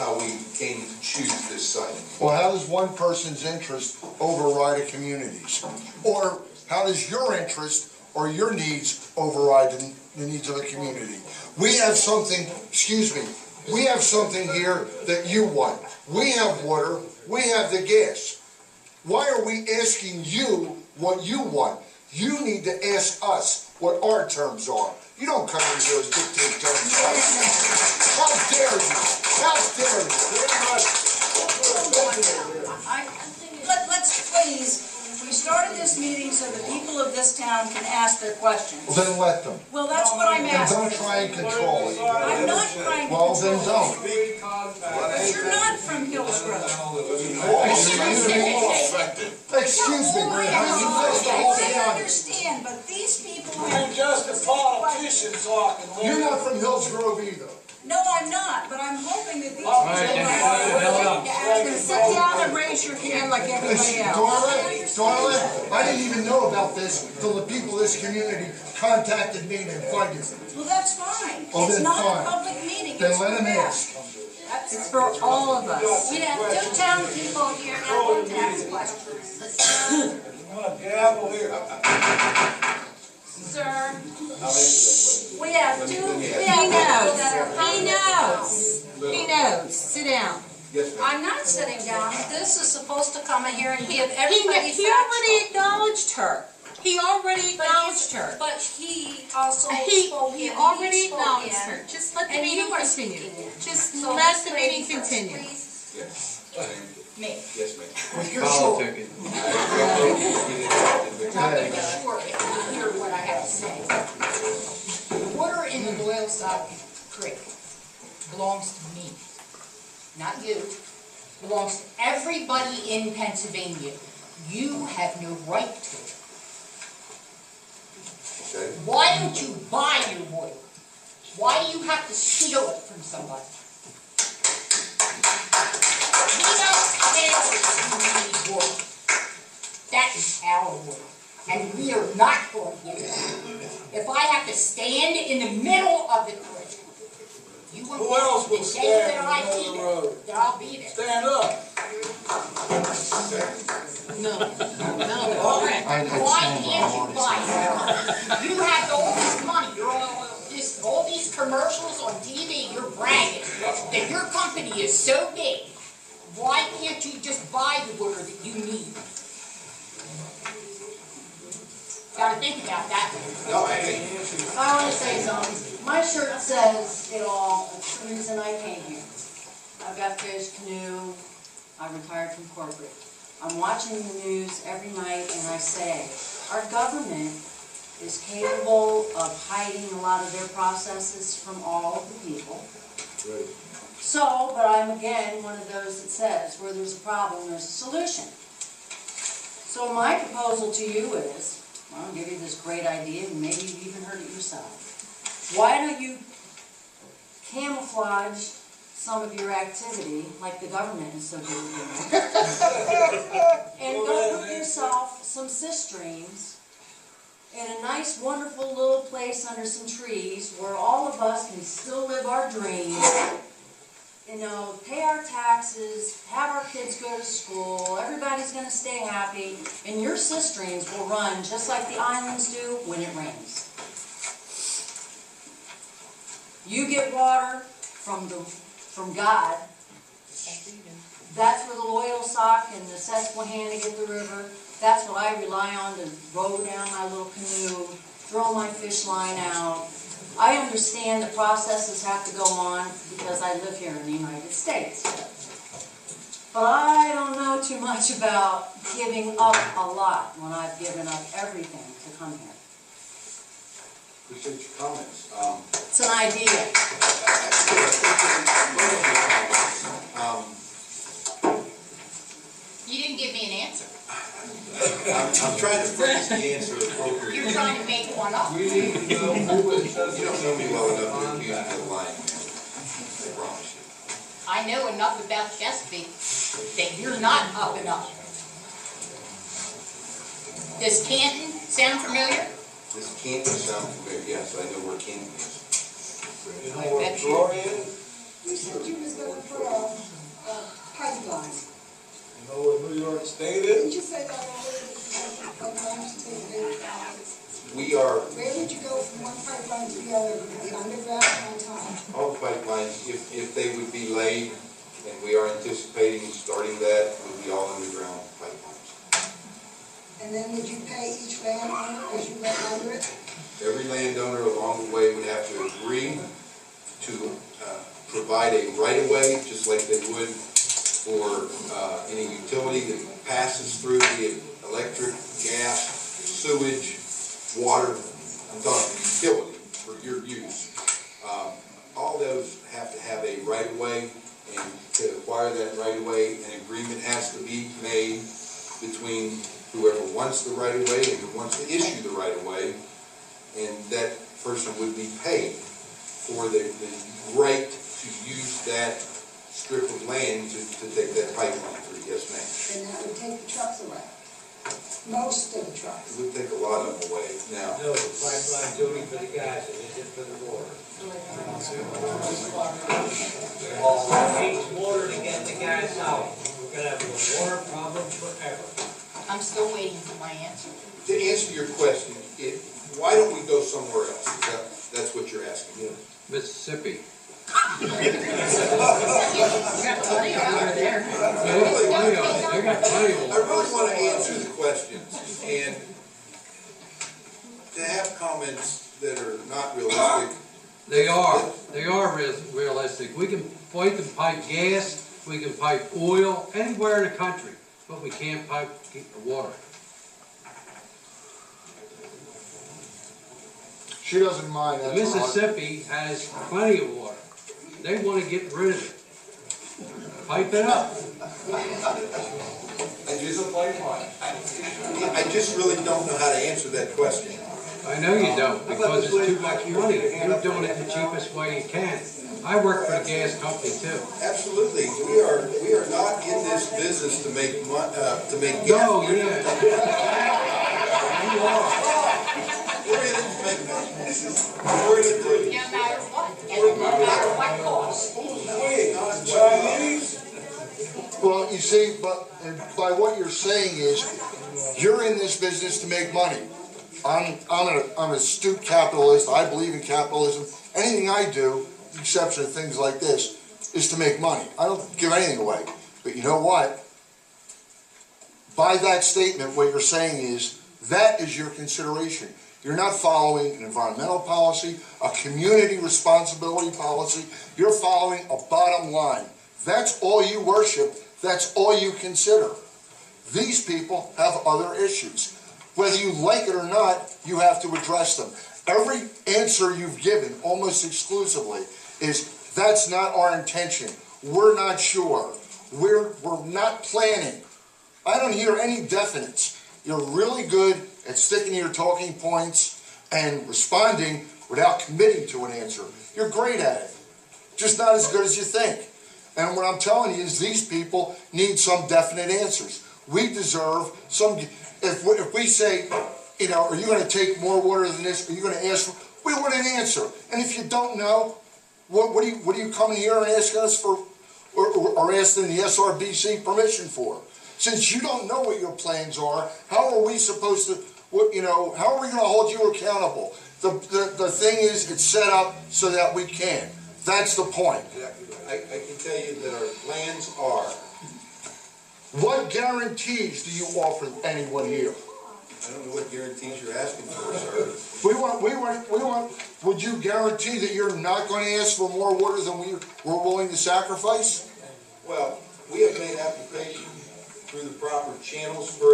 how we came to choose this site. Well, how does one person's interest override a community's? Or how does your interest or your needs override the needs of a community? We have something, excuse me, we have something here that you want. We have water, we have the gas. Why are we asking you what you want? You need to ask us what our terms are. You don't come in here and dictate terms. How dare you? How dare you? Let's please, we started this meeting so the people of this town can ask their questions. Well, then let them. Well, that's what I'm And asking. don't try and control it. I'm not trying to Well, control then don't. But you're not from Hillsgrove. Excuse me, I understand, but these people have... You're just a politician talking. You're not from Hillsgrove either. No, I'm not, but I'm hoping that these people are going to sit down and raise your hand like everybody else. Darling, I didn't even know about this till the people of this community contacted me and invited me. Well, that's fine. Oh, It's then not fine. a public meeting. Then It's let for them them. ask. It's for all of us. We have 2 town people here that want to ask questions. Gavel here. Sir, we have 2 people that are from He knows. He knows. Sit down. I'm not sitting down. This is supposed to come in here and give everybody He factual. already acknowledged her. He already acknowledged her. But he also He spoke in. already He spoke acknowledged in, her. Just let the and meeting you are continue. speaking in. Just So let this the lady meeting first, continue. please. Yes. Me. Yes, ma'am. With your short. I'm going to be short if you hear what I have to say. The water in the Loyalsock Creek belongs to me, not you. Belongs to everybody in Pennsylvania. You have no right to it. Okay. Why don't you buy your water? Why do you have to steal it from somebody? We don't care if you need water. That is our water. And we are not going to give it up. If I have to stand in the middle of the creek, you will Who else know will the day stand that in the I middle of need the it, road? that I'll be there. Stand up. No. Why can't you buy it? You have all this money, all these commercials on TV, you're bragging that your company is so big. Why can't you just buy the water that you need? Gotta think about that. No, I want to say something. My shirt says it all. It's the reason I came here. I've got fish, canoe. I retired from corporate. I'm watching the news every night and I say, our government is capable of hiding a lot of their processes from all of the people. Right. So, but I'm again one of those that says, where there's a problem, there's a solution. So my proposal to you is, I'll give you this great idea, and maybe you've even heard it yourself. Why don't you camouflage some of your activity, like the government is so good at doing, and go put yourself some cisterns in a nice, wonderful little place under some trees where all of us can still live our dreams, you know, pay our taxes, have our kids go to school, everybody's going to stay happy, and your cisterns will run just like the islands do when it rains. You get water from God. That's where the Loyalsock and the Susquehanna get the river. That's what I rely on to row down my little canoe, throw my fish line out. I understand the processes have to go on because I live here in the United States. But I don't know too much about giving up a lot when I've given up everything to come here. Appreciate your comments. It's an idea. You didn't give me an answer. I'm trying to phrase the answer appropriately. You're trying to make one up. We need to know who is You don't know me well enough to accuse me of lying, man. I promise you. I know enough about Chesapeake that you're not up and up. Does Canton sound familiar? Does Canton sound familiar? Yes, I know where Canton is. You know where Gloria is? You said you was going to put a be laid, and we are anticipating starting that with the all underground pipelines. And then would you pay each landowner as you went under it? Every landowner along the way would have to agree to provide a right-of-way, just like they would for any utility that passes through the electric, gas, sewage, water. I'm talking utility for your use. All those have to have a right-of-way, and to acquire that right-of-way, an agreement has to be made between whoever wants the right-of-way and who wants to issue the right-of-way, and that person would be paid for the right to use that strip of land to take that pipeline through. Yes, ma'am. And that would take the trucks away. Most of the trucks. It would take a lot of them away. Now, No, the pipeline's only for the gas and it's just for the water. It takes water to get the gas out. We're gonna have a water problem forever. I'm still waiting for my answer. to answer your question, why don't we go somewhere else? That's what you're asking. Mississippi. We got plenty over there. They got plenty of I really want to answer the questions, and to have comments that are not realistic. They are realistic. We can pipe gas, we can pipe oil, anywhere in the country, but we can't pipe water. She doesn't mind, that's all right. Mississippi has plenty of water. They want to get rid of it. Pipe it up. I just really don't know how to answer that question. I know you don't, because it's too much money. You're doing it the cheapest way you can. I work for the gas company too. Absolutely, we are not in this business to make gas. No, yeah. You are. We're in it to make money. We're in it to. No matter what, and no matter what cost. Wait, not Chinese? Well, you see, but by what you're saying is, you're in this business to make money. I'm an astute capitalist. I believe in capitalism. Anything I do, with the exception of things like this, is to make money. I don't give anything away. But you know what? By that statement, what you're saying is, that is your consideration. You're not following an environmental policy, a community responsibility policy. You're following a bottom line. That's all you worship. That's all you consider. These people have other issues. Whether you like it or not, you have to address them. Every answer you've given, almost exclusively, is that's not our intention. We're not sure. We're not planning. I don't hear any definites. You're really good at sticking to your talking points and responding without committing to an answer. You're great at it. Just not as good as you think. And what I'm telling you is these people need some definite answers. We deserve some. If we say, are you going to take more water than this? Are you going to ask for? We want an answer. And if you don't know, what are you coming here and asking us for, or asking the SRBC permission for? Since you don't know what your plans are, how are we supposed to? How are we going to hold you accountable? The thing is, it's set up so that we can. That's the point. I can tell you that our plans are. What guarantees do you offer anyone here? I don't know what guarantees you're asking for, sir. Would you guarantee that you're not going to ask for more water than we're willing to sacrifice? Well, we have made application through the proper channels for